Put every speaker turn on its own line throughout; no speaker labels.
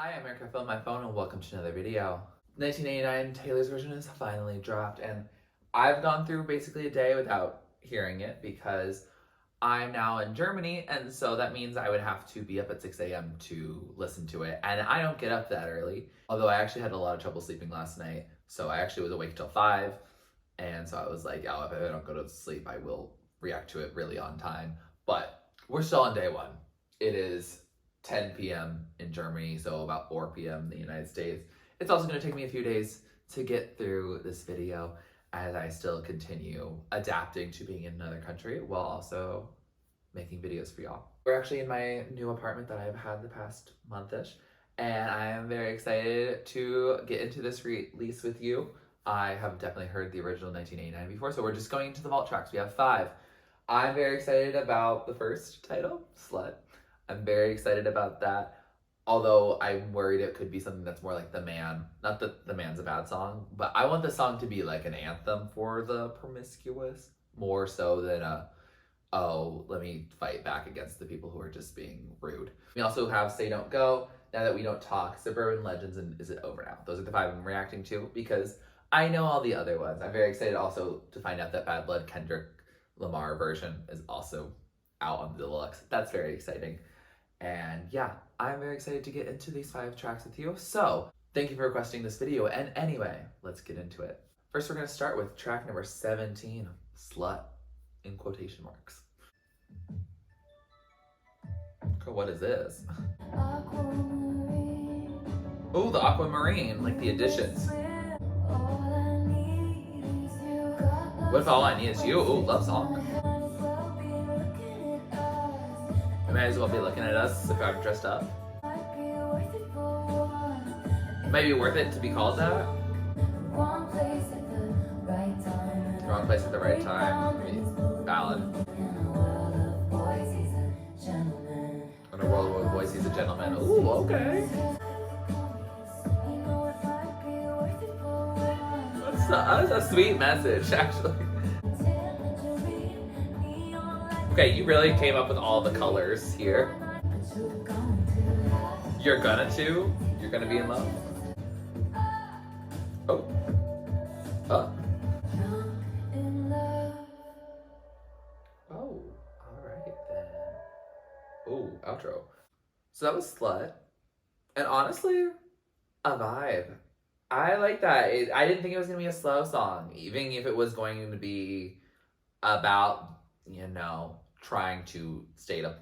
Hi, I'm Erica from my phone and welcome to another video. 1989 Taylor's version is finally dropped and I've gone through basically a day without hearing it because I'm now in Germany and so that means I would have to be up at 6 a.m. to listen to it, and I don't get up that early, although I actually had a lot of trouble sleeping last night, so I actually was awake till 5, and so I was like, oh, if I don't go to sleep I will react to it really on time. But we're still on day one. It is 10 p.m. in Germany, so about 4 p.m. in the United States. It's also going to take me a few days to get through this video as I still continue adapting to being in another country while also making videos for y'all. We're actually in my new apartment that I've had the past month-ish, and I am very excited to get into this release with you. I have definitely heard the original 1989 before, so we're just going into the vault tracks. We have 5. I'm very excited about the first title, Slut. I'm very excited about that, although I'm worried it could be something that's more like The Man. Not that The Man's a bad song, but I want the song to be like an anthem for the promiscuous, more so than oh, let me fight back against the people who are just being rude. We also have Say Don't Go, Now That We Don't Talk, Suburban Legends, and Is It Over Now? Those are the 5 I'm reacting to because I know all the other ones. I'm very excited also to find out that Bad Blood Kendrick Lamar version is also out on the deluxe. That's very exciting. And yeah, I'm very excited to get into these 5 tracks with you. So thank you for requesting this video. And anyway, let's get into it. First, we're going to start with track number 17, Slut, in quotation marks. Oh, what is this? Oh, the Aquamarine, like the additions. What if all I need is you? Ooh, love song. You might as well be looking at us if I'm dressed up. It might be worth it to be called that. Wrong place at the right time. Ballad. In a world where boys he's a gentleman. Ooh, okay. That's a sweet message, actually. Okay, you really came up with all the colors here. You're gonna be in love. Oh. Oh. Oh, alright then. Oh, outro. So that was Slut. And honestly, a vibe. I like that. I didn't think it was gonna be a slow song, even if it was going to be about, trying to state a,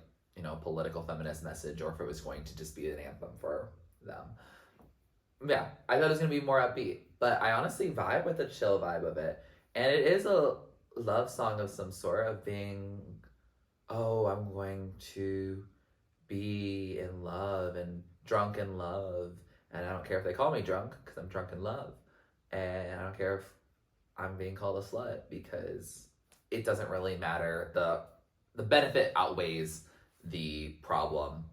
political feminist message, or if it was going to just be an anthem for them. Yeah, I thought it was going to be more upbeat, but I honestly vibe with the chill vibe of it. And it is a love song of some sort of being, oh, I'm going to be in love and drunk in love. And I don't care if they call me drunk because I'm drunk in love. And I don't care if I'm being called a slut because it doesn't really matter. The benefit outweighs the problem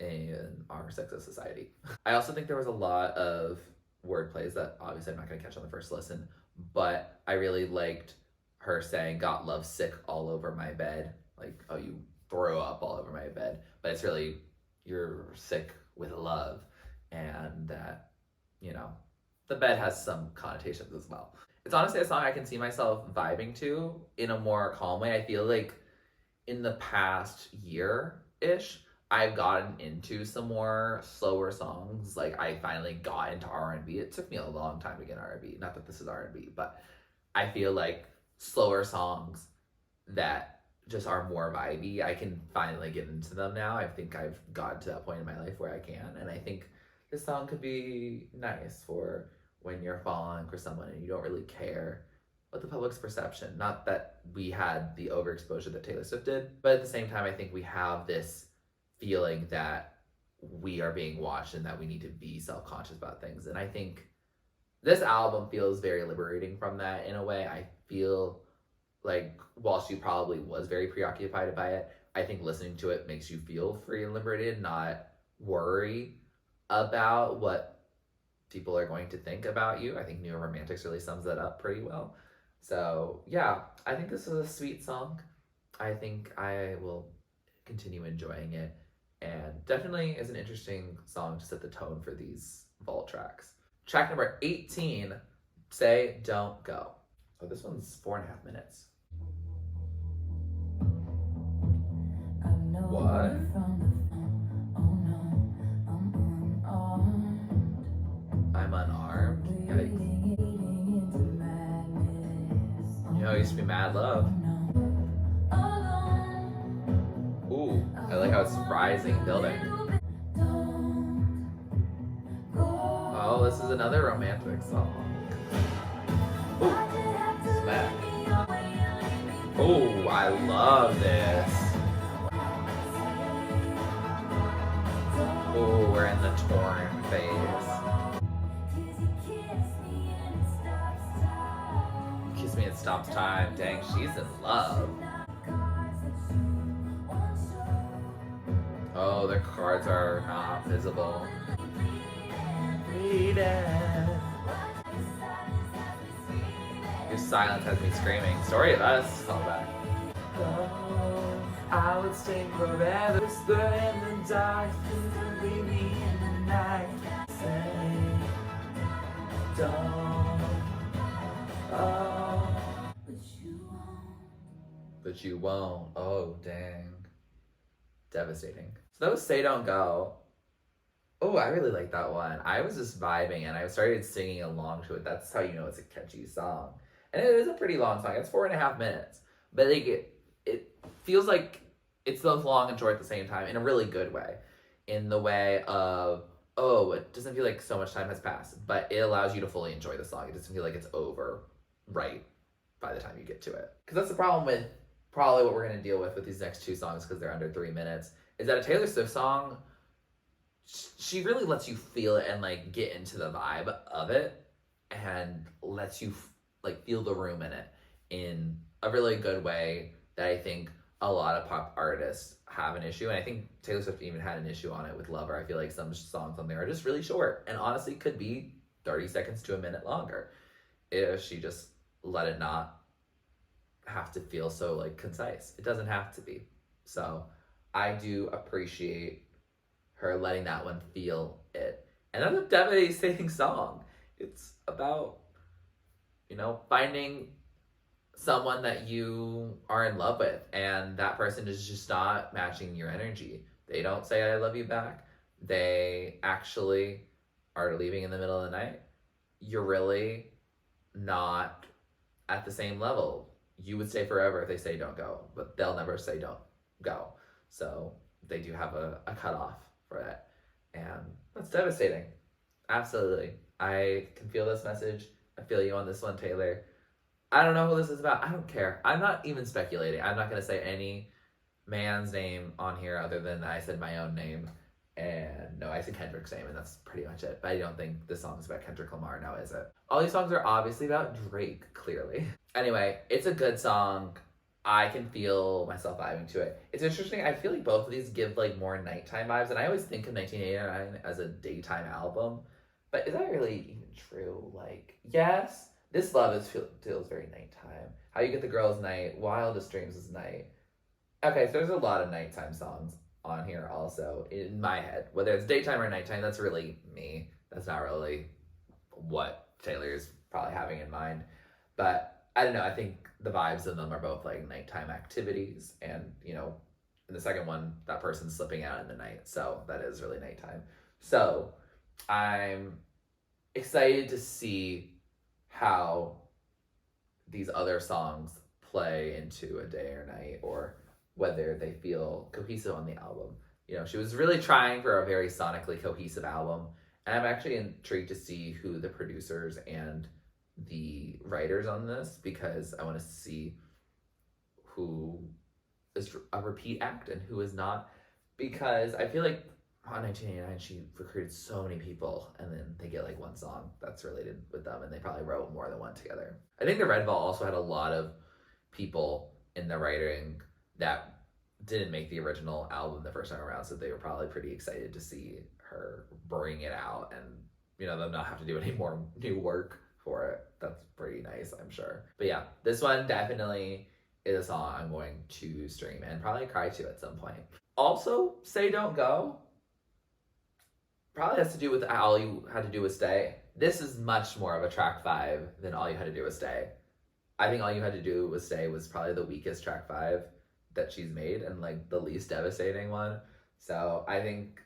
in our sexist society. I also think there was a lot of word plays that obviously I'm not going to catch on the first listen, but I really liked her saying, got love sick all over my bed. Like, oh, you throw up all over my bed. But it's really, you're sick with love. And that, the bed has some connotations as well. It's honestly a song I can see myself vibing to in a more calm way. I feel like in the past year-ish, I've gotten into some more slower songs. Like, I finally got into R&B. It took me a long time to get R&B. Not that this is R&B, but I feel like slower songs that just are more vibey, I can finally get into them now. I think I've gotten to that point in my life where I can, and I think this song could be nice for when you're falling for someone and you don't really care what the public's perception. Not that we had the overexposure that Taylor Swift did, but at the same time, I think we have this feeling that we are being watched and that we need to be self-conscious about things. And I think this album feels very liberating from that in a way. I feel like while she probably was very preoccupied by it, I think listening to it makes you feel free and liberated, not worry about what people are going to think about you. I think New Romantics really sums that up pretty well. So yeah, I think this is a sweet song. I think I will continue enjoying it. and definitely is an interesting song to set the tone for these vault tracks. Track number 18, Say Don't Go. Oh, this one's 4.5 minutes. What? I'm unarmed. Yikes. You know, it used to be Mad Love. Ooh, I like how it's rising, building. Oh, this is another romantic song. Ooh, smack. Ooh, I love this. Ooh, we're in the torn phase. Kiss me, it stops time. Dang, she's in love. Oh, their cards are not visible. Your silence has me screaming. Story of Us. Call back. Oh, I would stay forever. Whisper in the dark. Leave me in the night. Say, don't. Oh. But you won't. Oh, dang. Devastating. So that was Say Don't Go. Oh, I really like that one. I was just vibing and I started singing along to it. That's how you know it's a catchy song. And it is a pretty long song. It's 4.5 minutes. But like it feels like it's both long and short at the same time in a really good way. In the way of, oh, it doesn't feel like so much time has passed, but it allows you to fully enjoy the song. It doesn't feel like it's over right by the time you get to it. Because that's the problem with probably what we're going to deal with these next two songs, because they're under 3 minutes, is that a Taylor Swift song, she really lets you feel it and like get into the vibe of it and lets you like feel the room in it in a really good way that I think a lot of pop artists have an issue. And I think Taylor Swift even had an issue on it with Lover. I feel like some songs on there are just really short and honestly could be 30 seconds to a minute longer if she just let it not have to feel so like concise. It doesn't have to be. So I do appreciate her letting that one feel it. And that's a devastating song. It's about, you know, finding someone that you are in love with and that person is just not matching your energy. They don't say I love you back. They actually are leaving in the middle of the night. You're really not at the same level. You would stay forever if they say don't go, but they'll never say don't go. So they do have a cutoff for it. And that's devastating. Absolutely. I can feel this message. I feel you on this one, Taylor. I don't know who this is about. I don't care. I'm not even speculating. I'm not going to say any man's name on here other than I said my own name. And no, I said Kendrick's name, and that's pretty much it. But I don't think this song is about Kendrick Lamar now, is it? All these songs are obviously about Drake, clearly. Anyway, it's a good song. I can feel myself vibing to it. It's interesting. I feel like both of these give like more nighttime vibes, and I always think of 1989 as a daytime album. But is that really even true? Like, yes, This Love feels very nighttime. How You Get the Girl is night. Wildest Dreams is night. Okay, so there's a lot of nighttime songs on here also in my head. Whether it's daytime or nighttime, that's really me. That's not really what Taylor's probably having in mind. But I don't know. I think the vibes of them are both like nighttime activities. And, you know, in the second one, that person's slipping out in the night. So that is really nighttime. So I'm excited to see how these other songs play into a day or night, or whether they feel cohesive on the album. You know, she was really trying for a very sonically cohesive album, and I'm actually intrigued to see who the producers and the writers on this, because I want to see who is a repeat act and who is not, because I feel like on 1989 she recruited so many people and then they get like one song that's related with them, and they probably wrote more than one together. I think the Red Vault also had a lot of people in the writing that didn't make the original album the first time around, so they were probably pretty excited to see her bring it out and, you know, them not have to do any more new work for it. That's pretty nice, I'm sure. But yeah, this one definitely is a song I'm going to stream and probably cry to at some point. Also, Say Don't Go probably has to do with All You Had to Do Was Stay. This is much more of a track 5 than All You Had to Do Was Stay. I think All You Had to Do Was Stay was probably the weakest track 5 that she's made and like the least devastating one. So I think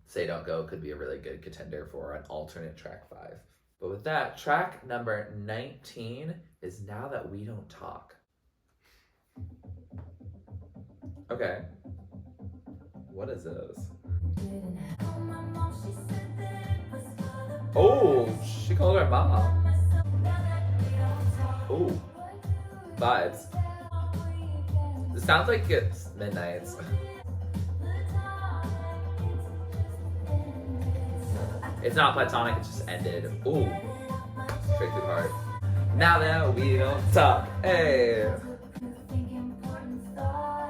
Say Don't Go could be a really good contender for an alternate track 5. But with that, track number 19 is Now That We Don't Talk. Okay. What is this? Oh, she called her mom. Oh, vibes. It sounds like it's Midnight's. It's not platonic, it just ended. Ooh, straight through the heart. Now that we don't talk, hey.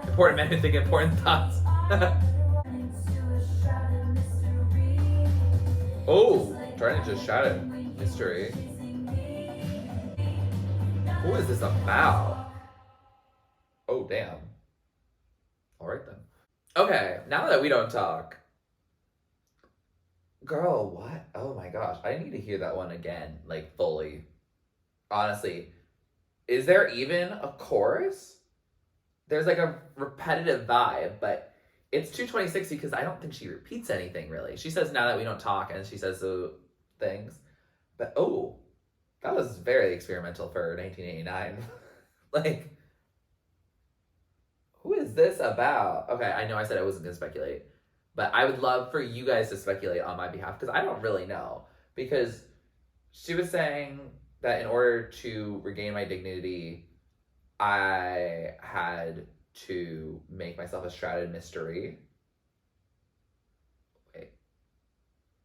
Important men who think important thoughts. Oh, trying to just shout it. Mystery. Who is this about? Oh, damn. Alright then. Okay, now that we don't talk. Girl, what? Oh my gosh. I need to hear that one again, like fully. Honestly. Is there even a chorus? There's like a repetitive vibe, but it's 226 because I don't think she repeats anything really. She says now that we don't talk and she says the things. But oh, that was very experimental for 1989. Like, who is this about? Okay, I know I said I wasn't going to speculate, but I would love for you guys to speculate on my behalf because I don't really know. Because she was saying that in order to regain my dignity, I had to make myself a shrouded mystery. Wait.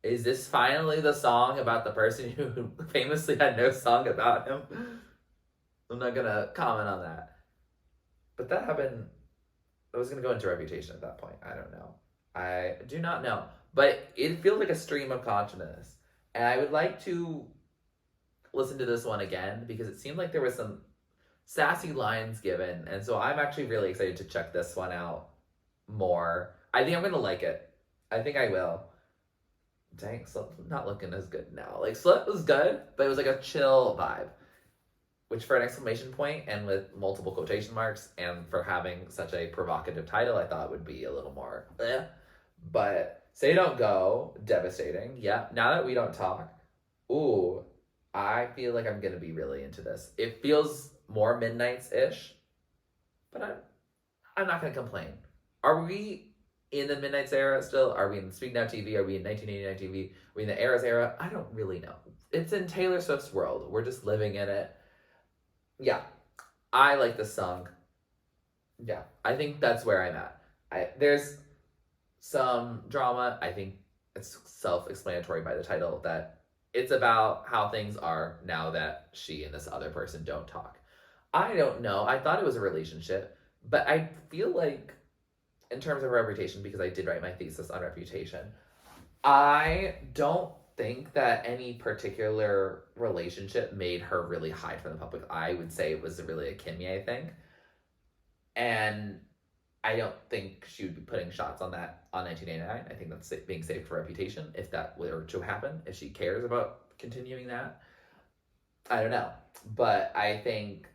Is this finally the song about the person who famously had no song about him? I'm not gonna comment on that. But that happened. I was gonna go into Reputation at that point. I don't know. I do not know. But it feels like a stream of consciousness. And I would like to listen to this one again because it seemed like there was some sassy lines given, and so I'm actually really excited to check this one out more. I think I'm gonna like it. I think I will. Dang, Slut's not looking as good now. Like Slut was good, but it was like a chill vibe. Which for an exclamation point and with multiple quotation marks and for having such a provocative title, I thought would be a little more But Say Don't Go, devastating. Yeah. Now That We Don't Talk. Ooh, I feel like I'm gonna be really into this. It feels more Midnight's-ish, but I'm not gonna complain. Are we in the Midnight's era still? Are we in Speak Now TV? Are we in 1989 TV? Are we in the Eras era? I don't really know. It's in Taylor Swift's world. We're just living in it. Yeah, I like this song. Yeah, I think that's where I'm at. There's some drama. I think it's self-explanatory by the title that it's about how things are now that she and this other person don't talk. I don't know. I thought it was a relationship, but I feel like, in terms of Reputation, because I did write my thesis on Reputation, I don't think that any particular relationship made her really hide from the public. I would say it was really a Kimye thing. And I don't think she would be putting shots on that on 1989. I think that's being saved for Reputation, if that were to happen, if she cares about continuing that. I don't know. But I think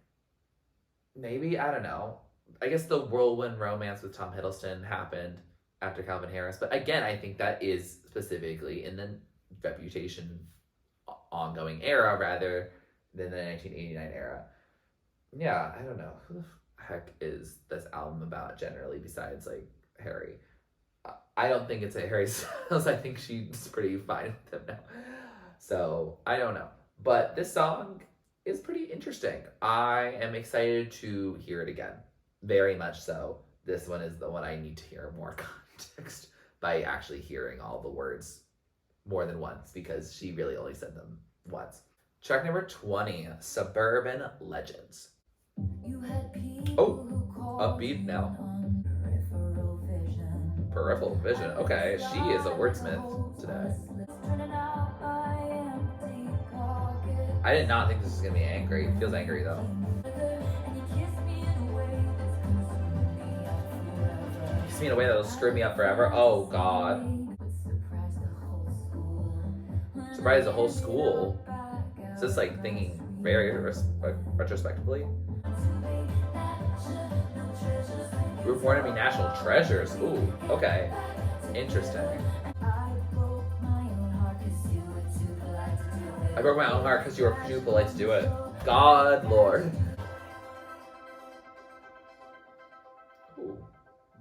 maybe, I don't know. I guess the whirlwind romance with Tom Hiddleston happened after Calvin Harris. But again, I think that is specifically in the Reputation ongoing era rather than the 1989 era. Yeah, I don't know. Who the heck is this album about generally besides like Harry? I don't think it's a Harry Styles. I think she's pretty fine with him now. So I don't know. But this song is pretty interesting. I am excited to hear it again. Very much so. This one is the one I need to hear more context by actually hearing all the words more than once because she really only said them once. Track number 20, Suburban Legends. Oh, upbeat now. Peripheral vision. Okay, she is a wordsmith today. I did not think this was gonna be angry. It feels angry though. kisses me in a way that'll screw me up forever. Oh God. Surprise the whole school. It's just like thinking very retrospectively. We were born to be national treasures. Ooh, okay. Interesting. I broke my own heart because you were too polite to do it. God, Lord. Ooh,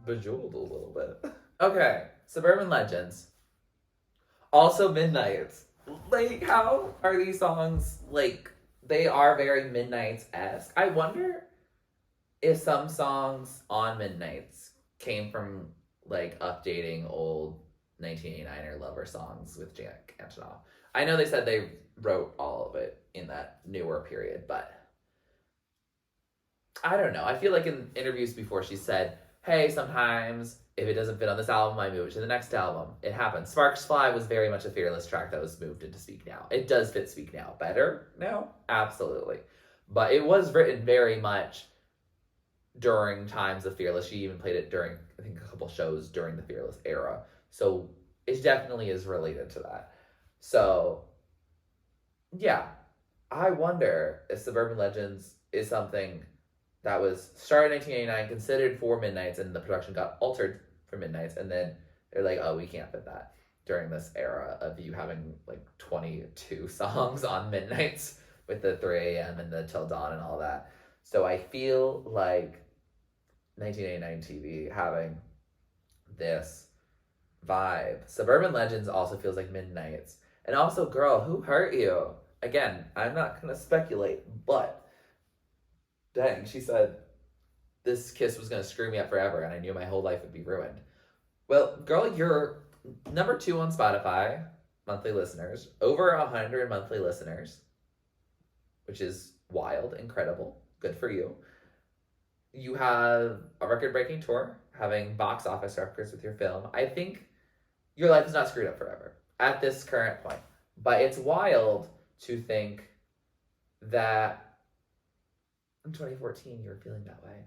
bejeweled a little bit. Okay, Suburban Legends. Also Midnights. Like, how are these songs, like, they are very Midnights-esque. I wonder if some songs on Midnights came from, like, updating old 1989 Lover songs with Jack Antonoff. I know they said they wrote all of it in that newer period, but I don't know. I feel like in interviews before she said, hey, sometimes if it doesn't fit on this album, I move it to the next album. It happens. Sparks Fly was very much a Fearless track that was moved into Speak Now. It does fit Speak Now better now, absolutely. But it was written very much during times of Fearless. She even played it during, I think, a couple shows during the Fearless era. So it definitely is related to that. So, yeah. I wonder if Suburban Legends is something that was started in 1989, considered for Midnights, and the production got altered for Midnights, and then they're like, oh, we can't fit that during this era of you having like 22 songs on Midnights with the 3 a.m. and the Till Dawn and all that. So I feel like 1989 TV having this vibe. Suburban Legends also feels like Midnights. And also, Girl, Who Hurt You? Again, I'm not going to speculate, but dang, she said this kiss was going to screw me up forever, and I knew my whole life would be ruined. Well, girl, you're number 2 on Spotify, monthly listeners, over 100 monthly listeners, which is wild, incredible, good for you. You have a record-breaking tour, having box office records with your film. I think your life is not screwed up forever at this current point, but it's wild to think that in 2014 you were feeling that way.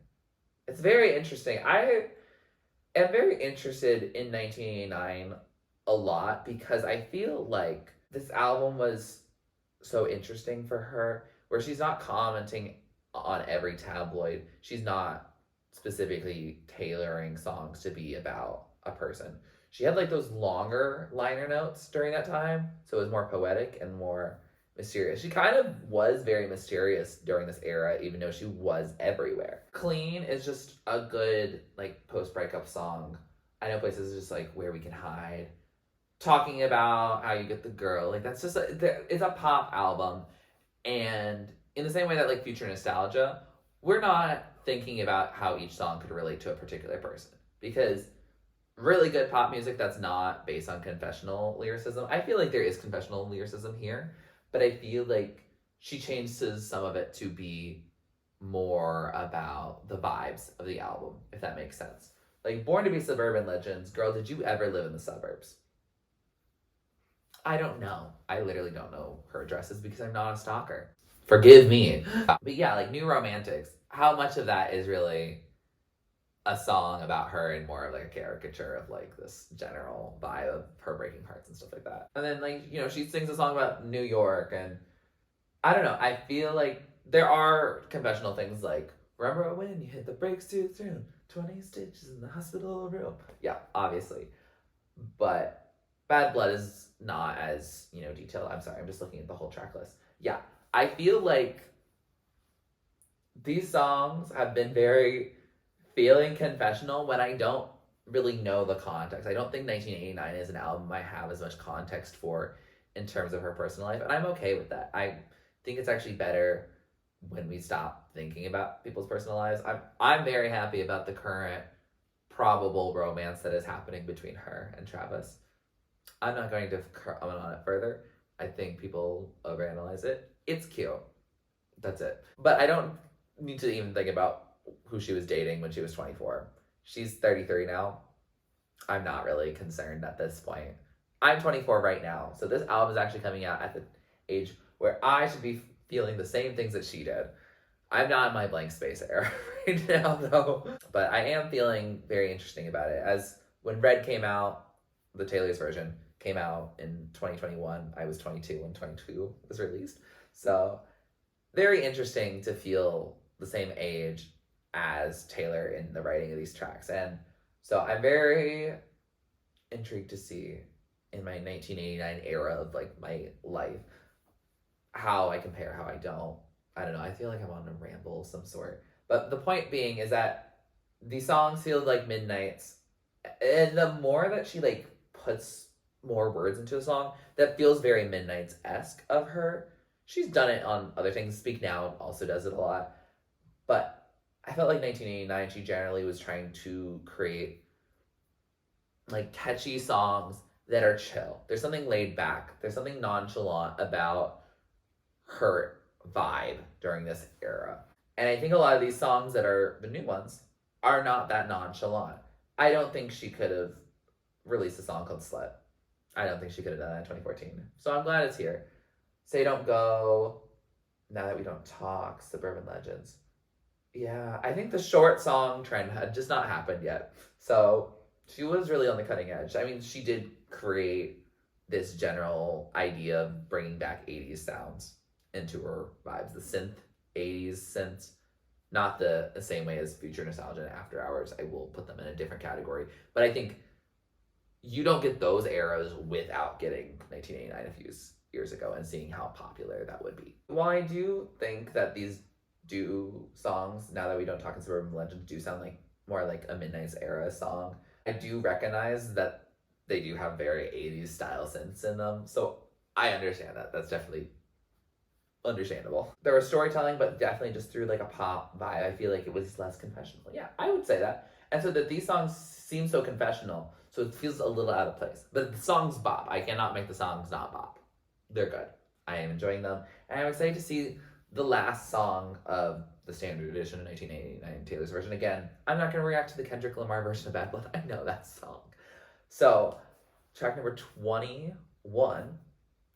It's very interesting. I am very interested in 1989 a lot because I feel like this album was so interesting for her, where she's not commenting on every tabloid. She's not specifically tailoring songs to be about a person. She had like those longer liner notes during that time, so it was more poetic and more mysterious. She kind of was very mysterious during this era, even though she was everywhere. Clean is just a good like post-breakup song. I know places just like Where We Can Hide, talking about how you get the girl. Like that's just it's a pop album, and in the same way that like Future Nostalgia, we're not thinking about how each song could relate to a particular person, because really good pop music that's not based on confessional lyricism. I feel like there is confessional lyricism here, but I feel like she changes some of it to be more about the vibes of the album, if that makes sense. Like Born to be Suburban Legends, Girl, Did You Ever Live in the Suburbs? I don't know. I literally don't know her addresses because I'm not a stalker. Forgive me. But yeah, like New Romantics, how much of that is really a song about her and more of like a caricature of like this general vibe of her breaking hearts and stuff like that? And then like, you know, she sings a song about New York, and I don't know, I feel like there are confessional things like, remember when you hit the brakes too soon, 20 stitches in the hospital room. Yeah, obviously. But Bad Blood is not as, you know, detailed. I'm sorry, I'm just looking at the whole track list. Yeah, I feel like these songs have been very feeling confessional when I don't really know the context. I don't think 1989 is an album I have as much context for in terms of her personal life, and I'm okay with that. I think it's actually better when we stop thinking about people's personal lives. I'm very happy about the current probable romance that is happening between her and Travis. I'm not going to comment on it further. I think people overanalyze it. It's cute. That's it. But I don't need to even think about who she was dating when she was 24. She's 33 now. I'm not really concerned at this point. I'm 24 right now, so this album is actually coming out at the age where I should be feeling the same things that she did. I'm not in my blank space era right now, though. But I am feeling very interesting about it. As when Red came out, the Taylor's version came out in 2021. I was 22 when 22 was released. So, very interesting to feel the same age as Taylor in the writing of these tracks. And so I'm very intrigued to see in my 1989 era of like my life how I compare, how I don't. I don't know. I feel like I'm on a ramble of some sort. But the point being is that these songs feel like midnights. And the more that she like puts more words into a song, that feels very midnights-esque of her. She's done it on other things. Speak Now also does it a lot. But I felt like 1989, she generally was trying to create like catchy songs that are chill. There's something laid back. There's something nonchalant about her vibe during this era. And I think a lot of these songs that are the new ones are not that nonchalant. I don't think she could have released a song called Slut. I don't think she could have done that in 2014. So I'm glad it's here. Say Don't Go, Now That We Don't Talk, Suburban Legends. Yeah, I think the short song trend had just not happened yet. So she was really on the cutting edge. I mean, she did create this general idea of bringing back 80s sounds into her vibes. The synth, 80s synths, not the same way as Future Nostalgia and After Hours. I will put them in a different category. But I think you don't get those eras without getting 1989 a few years ago and seeing how popular that would be. While I do think that these songs, Now That We Don't Talk in Suburban Legends, do sound like more like a Midnight's era song, I do recognize that they do have very 80s style synths in them. So I understand that. That's definitely understandable. There was storytelling, but definitely just through like a pop vibe. I feel like it was less confessional. Yeah, I would say that. And so that these songs seem so confessional, so it feels a little out of place. But the songs bop. I cannot make the songs not bop. They're good. I am enjoying them. And I'm excited to see the last song of the standard edition of 1989 Taylor's version. Again, I'm not going to react to the Kendrick Lamar version of Bad Blood. I know that song. So, track number 21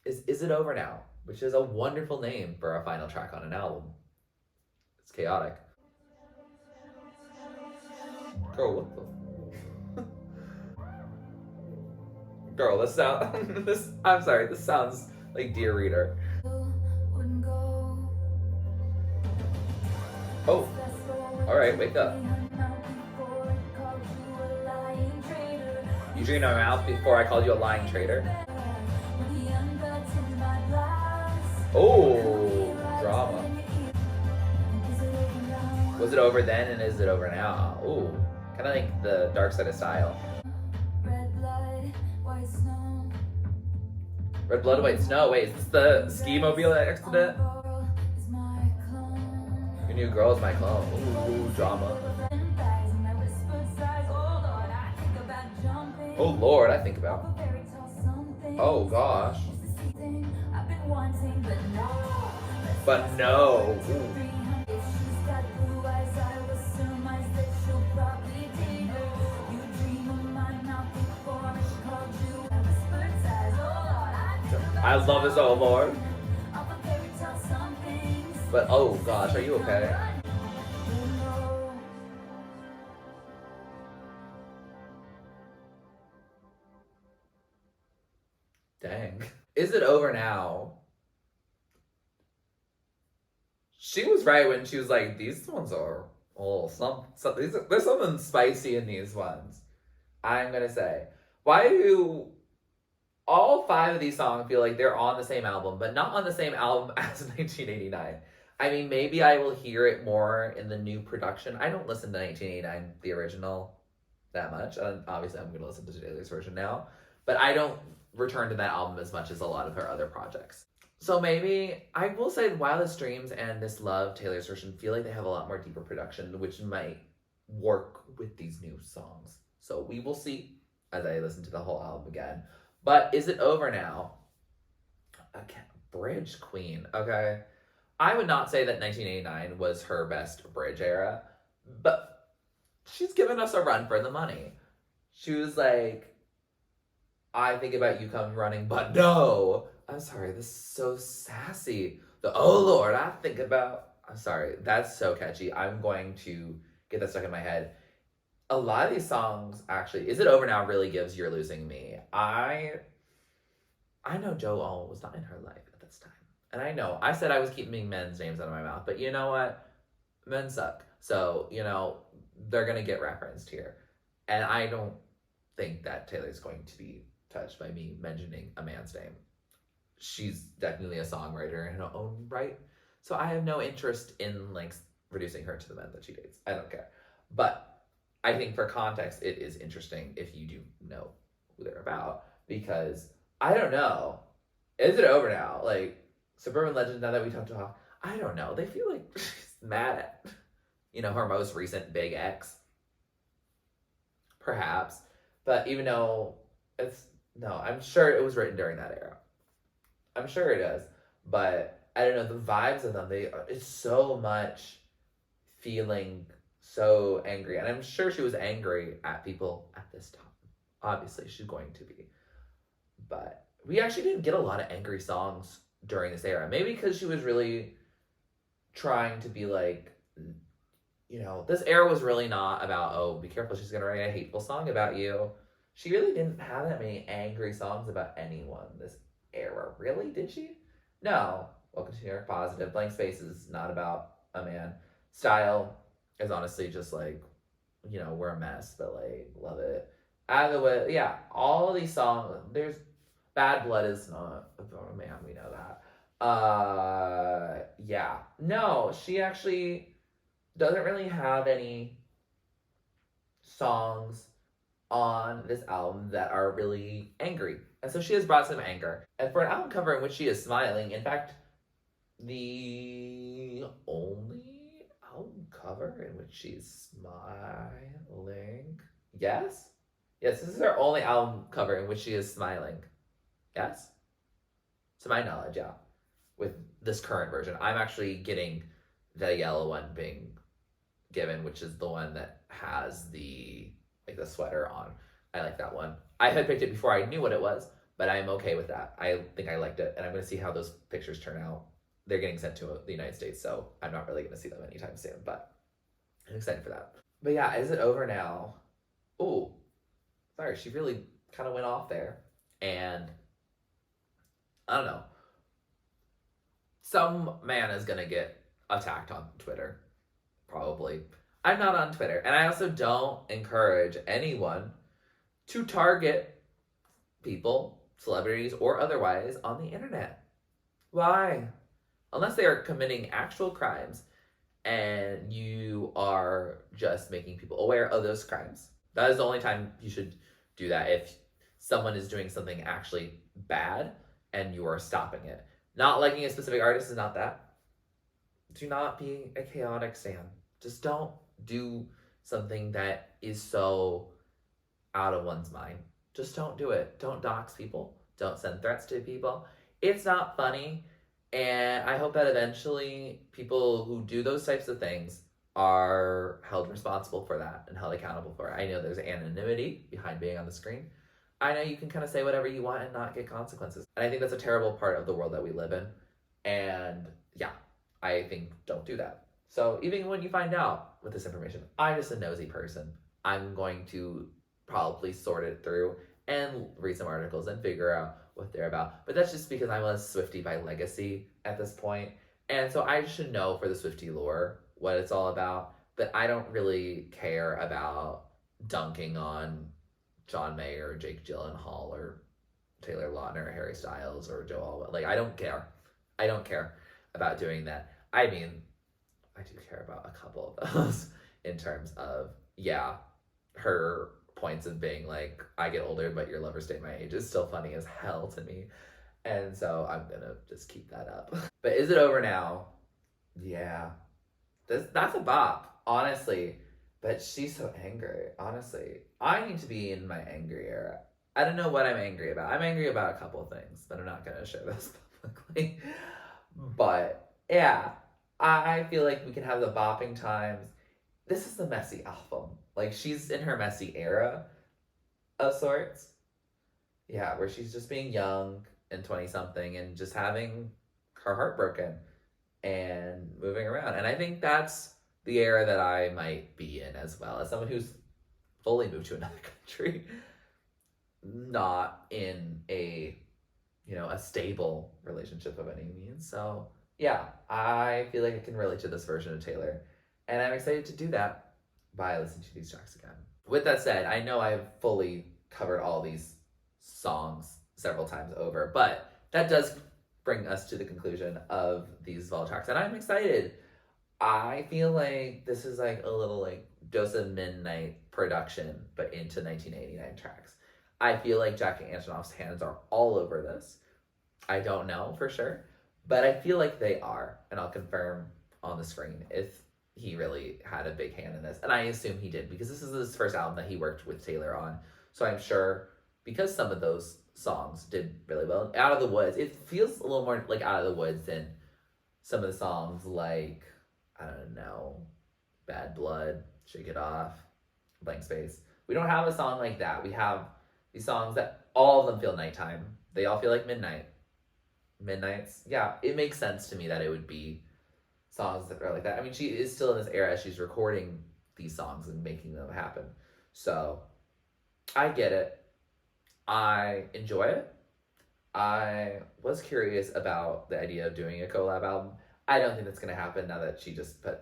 is It Over Now, which is a wonderful name for a final track on an album. It's chaotic. Girl, what the... Girl, this sound... I'm sorry, this sounds like Dear Reader. Oh, alright, wake up. You drained my mouth before I called you a lying traitor. Oh, drama. Was it over then and is it over now? Ooh, kind of like the Dark Side of Style. Red Blood, White Snow. Wait, is this the ski mobile accident? Your new girl is my clone. Ooh, drama. Oh Lord, I think about. Oh gosh. But no. Ooh. I love this, oh Lord. But oh gosh, are you okay? Dang. Is it over now? She was right when she was like, these ones are there's something spicy in these ones. I'm gonna say. Why do all 5 of these songs feel like they're on the same album, but not on the same album as 1989? I mean, maybe I will hear it more in the new production. I don't listen to 1989, the original, that much. Obviously, I'm going to listen to Taylor's version now. But I don't return to that album as much as a lot of her other projects. So maybe, I will say Wildest Dreams and This Love, Taylor's version, feel like they have a lot more deeper production, which might work with these new songs. So we will see as I listen to the whole album again. But Is It Over Now? Okay, Bridge Queen, okay. I would not say that 1989 was her best bridge era, but she's given us a run for the money. She was like, I think about you come running, but no. I'm sorry, this is so sassy. The oh Lord, I think about. I'm sorry. That's so catchy. I'm going to get that stuck in my head. A lot of these songs actually, Is It Over Now really gives You're Losing Me. I know Joel was not in her life at this time. And I know I said I was keeping men's names out of my mouth, but you know what? Men suck. So, they're gonna get referenced here. And I don't think that Taylor's going to be touched by me mentioning a man's name. She's definitely a songwriter in her own right. So I have no interest in like reducing her to the men that she dates. I don't care. But I think for context, it is interesting if you do know who they're about, because I don't know. Is it over now? Like Suburban Legends, now that we talked about, I don't know. They feel like she's mad at, her most recent big ex. Perhaps. But even though I'm sure it was written during that era. I'm sure it is. But I don't know, the vibes of them, it's so much feeling so angry. And I'm sure she was angry at people at this time. Obviously, she's going to be. But we actually didn't get a lot of angry songs during this era. Maybe because she was really trying to be like, this era was really not about, oh, be careful, she's going to write a hateful song about you. She really didn't have that many angry songs about anyone this era. Really? Did she? No. Welcome to New York Positive. Blank Space is not about a man. Style is honestly just like, we're a mess, but like, love it. Out of the way, yeah, all of these songs, there's Bad Blood is not about a man, we know that. Yeah. No, she actually doesn't really have any songs on this album that are really angry. And so she has brought some anger. And for an album cover in which she is smiling, in fact, the only album cover in which she's smiling. Yes? Yes, this is her only album cover in which she is smiling. Yes? To my knowledge, yeah. With this current version. I'm actually getting the yellow one being given, which is the one that has the sweater on. I like that one. I had picked it before I knew what it was, but I'm okay with that. I think I liked it, and I'm going to see how those pictures turn out. They're getting sent to the United States, so I'm not really going to see them anytime soon, but I'm excited for that. But yeah, Is It Over Now? Ooh, sorry, she really kind of went off there, and I don't know. Some man is going to get attacked on Twitter, probably. I'm not on Twitter, and I also don't encourage anyone to target people, celebrities, or otherwise on the internet. Why? Unless they are committing actual crimes and you are just making people aware of those crimes. That is the only time you should do that, if someone is doing something actually bad and you are stopping it. Not liking a specific artist is not that. Do not be a chaotic stan. Just don't do something that is so out of one's mind. Just don't do it. Don't dox people. Don't send threats to people. It's not funny. And I hope that eventually people who do those types of things are held responsible for that and held accountable for it. I know there's anonymity behind being on the screen. I know you can kind of say whatever you want and not get consequences. And I think that's a terrible part of the world that we live in. And yeah, I think don't do that. So even when you find out with this information, I'm just a nosy person. I'm going to probably sort it through and read some articles and figure out what they're about. But that's just because I'm a Swiftie by legacy at this point. And so I should know for the Swiftie lore what it's all about. But I don't really care about dunking on John Mayer or Jake Gyllenhaal or Taylor Lautner or Harry Styles or Joe Alwyn. Like, I don't care. I don't care about doing that. I mean, I do care about a couple of those in terms of, yeah, her points of being like, I get older, but your lover stayed my age is still funny as hell to me. And so I'm gonna just keep that up. But Is It Over Now? Yeah. That's a bop, honestly. But she's so angry, honestly. I need to be in my angry era. I don't know what I'm angry about. I'm angry about a couple of things, but I'm not gonna share those publicly. But yeah, I feel like we can have the bopping times. This is the messy album. Like, she's in her messy era of sorts. Yeah, where she's just being young and 20-something and just having her heart broken. and moving around. And I think that's the era that I might be in as well, as someone who's fully moved to another country, not in a a stable relationship of any means. So yeah, I feel like I can relate to this version of Taylor, and I'm excited to do that by listening to these tracks again. With that said, I know I've fully covered all these songs several times over, but that does bring us to the conclusion of these Vol tracks, and I'm excited. I feel like this is like a little like Dose of Midnight production, but into 1989 tracks. I feel like Jackie Antonoff's hands are all over this. I don't know for sure, but I feel like they are, and I'll confirm on the screen if he really had a big hand in this. And I assume he did, because this is his first album that he worked with Taylor on. So I'm sure, because some of those songs did really well. Out of the Woods, it feels a little more like Out of the Woods than some of the songs like, I don't know, Bad Blood, Shake It Off, Blank Space. We don't have a song like that. We have these songs that all of them feel nighttime. They all feel like midnights. Yeah, it makes sense to me that it would be songs that are like that. I mean, she is still in this era. She's recording these songs and making them happen. So I get it. I enjoy it. I was curious about the idea of doing a collab album. I don't think that's going to happen now that she just put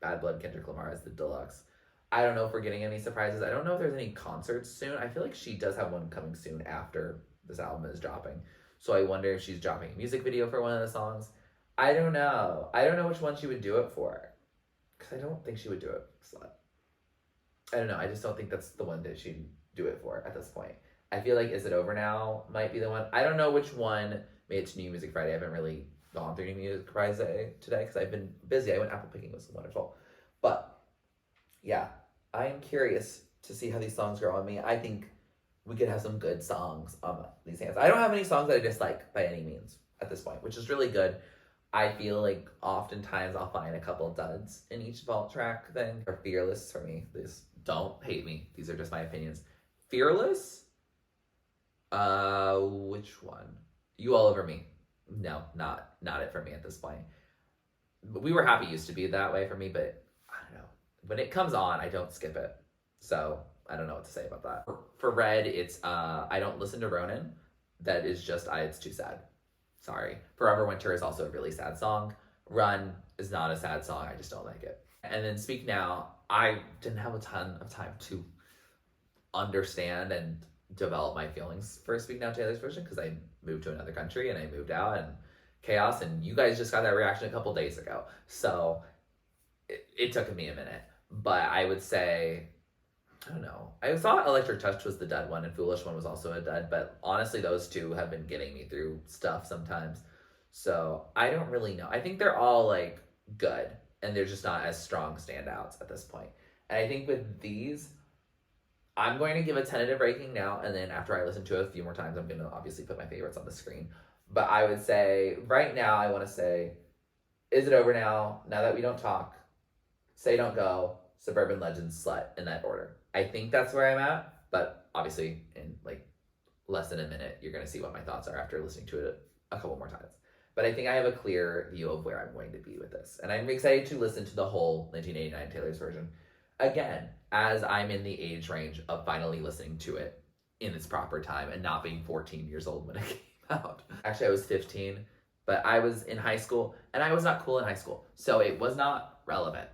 Bad Blood Kendrick Lamar as the deluxe. I don't know if we're getting any surprises. I don't know if there's any concerts soon. I feel like she does have one coming soon after this album is dropping. So I wonder if she's dropping a music video for one of the songs. I don't know. I don't know which one she would do it for. Because I don't think she would do it for Slut. I don't know. I just don't think that's the one that she'd do it for at this point. I feel like Is It Over Now might be the one. I don't know which one made it to New Music Friday. I haven't really gone through New Music Friday today because I've been busy. I went apple picking. It was wonderful. But yeah, I'm curious to see how these songs grow on me. I think we could have some good songs on these hands. I don't have any songs that I dislike by any means at this point, which is really good. I feel like oftentimes I'll find a couple duds in each vault track thing. Or Fearless for me. This, don't hate me. These are just my opinions. Fearless? Which one? You All Over Me. No, not it for me at this point. We Were Happy used to be that way for me, but I don't know. When it comes on, I don't skip it. So I don't know what to say about that. For Red, it's I Don't Listen to Ronan. That is just It's too sad. Sorry. Forever Winter is also a really sad song. Run is not a sad song. I just don't like it. And then Speak Now, I didn't have a ton of time to understand and develop my feelings for Speak Now Taylor's version because I moved to another country and I moved out and chaos, and you guys just got that reaction a couple days ago. So it took me a minute. But I would say, I don't know. I thought Electric Touch was the dud one and Foolish One was also a dud, but honestly, those two have been getting me through stuff sometimes. So I don't really know. I think they're all like good and they're just not as strong standouts at this point. And I think with these, I'm going to give a tentative ranking now, and then after I listen to it a few more times, I'm going to obviously put my favorites on the screen. But I would say, right now, I want to say, Is It Over Now, Now That We Don't Talk, Say Don't Go, Suburban Legends, Slut, in that order. I think that's where I'm at, but obviously in like less than a minute, you're going to see what my thoughts are after listening to it a couple more times. But I think I have a clear view of where I'm going to be with this. And I'm excited to listen to the whole 1989 Taylor's version again, as I'm in the age range of finally listening to it in its proper time and not being 14 years old when it came out. Actually, I was 15, but I was in high school, and I was not cool in high school. So it was not relevant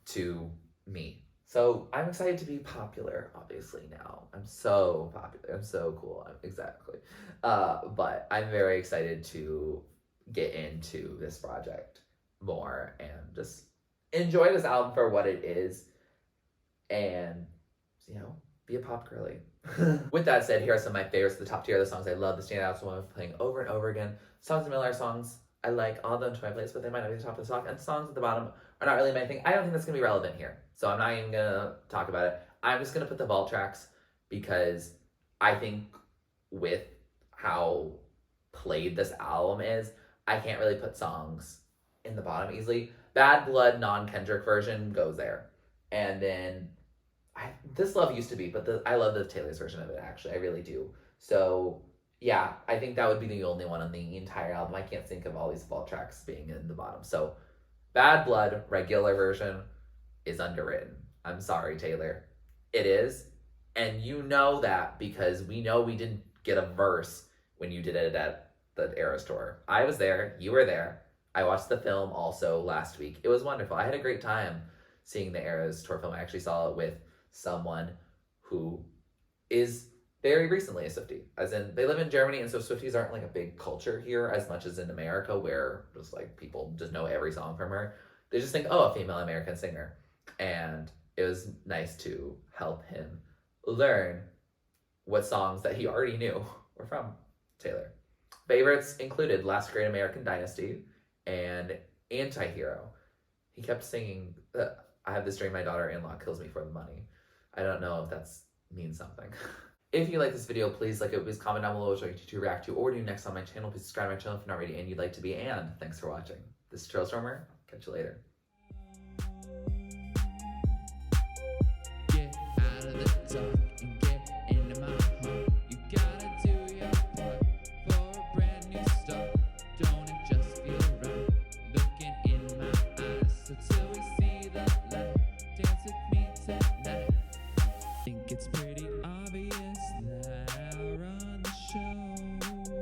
to me. So I'm excited to be popular, obviously, now. I'm so popular. I'm so cool. Exactly. But I'm very excited to get into this project more and just enjoy this album for what it is and, be a pop girly. With that said, here are some of my favorites, the top tier of the songs I love, the standouts, the ones I'm playing over and over again. Songs and Miller songs, I like all of them to my playlist, but they might not be the top of the song, and songs at the bottom are not really my thing. I don't think that's going to be relevant here, so I'm not even going to talk about it. I'm just going to put the vault tracks because I think with how played this album is, I can't really put songs in the bottom easily. Bad Blood non-Kendrick version goes there. And then This Love used to be, but I love the Taylor's version of it, actually. I really do. So Yeah, I think that would be the only one on the entire album. I can't think of all these vault tracks being in the bottom. So, Bad Blood, regular version, is underwritten. I'm sorry, Taylor. It is. And you know that because we know we didn't get a verse when you did it at the Eras tour. I was there. You were there. I watched the film also last week. It was wonderful. I had a great time seeing the Eras tour film. I actually saw it with someone who is very recently a Swiftie. As in, they live in Germany, and so Swifties aren't like a big culture here as much as in America, where just like people just know every song from her. They just think, oh, a female American singer. And it was nice to help him learn what songs that he already knew were from Taylor. Favorites included Last Great American Dynasty and Anti-Hero. He kept singing, I have this dream my daughter-in-law kills me for the money. I don't know if that's means something. If you like this video, please like it, please comment down below what you'd like to react to or do next on my channel. Please subscribe to my channel if you're not already and you'd like to be, and thanks for watching. This is TurtleStormer. Catch you later.
Get out of the dark and get into my heart. You gotta do your part for a brand new start. Don't it just feel right? Looking in my eyes, so till we see the light, dance with me tonight. Think it's pretty obvious that I'll run the show. I'm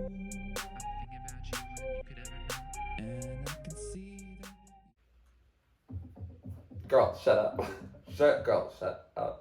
thinking about you when you could ever know, and I can see that.
Girl, shut up. Girl, shut up.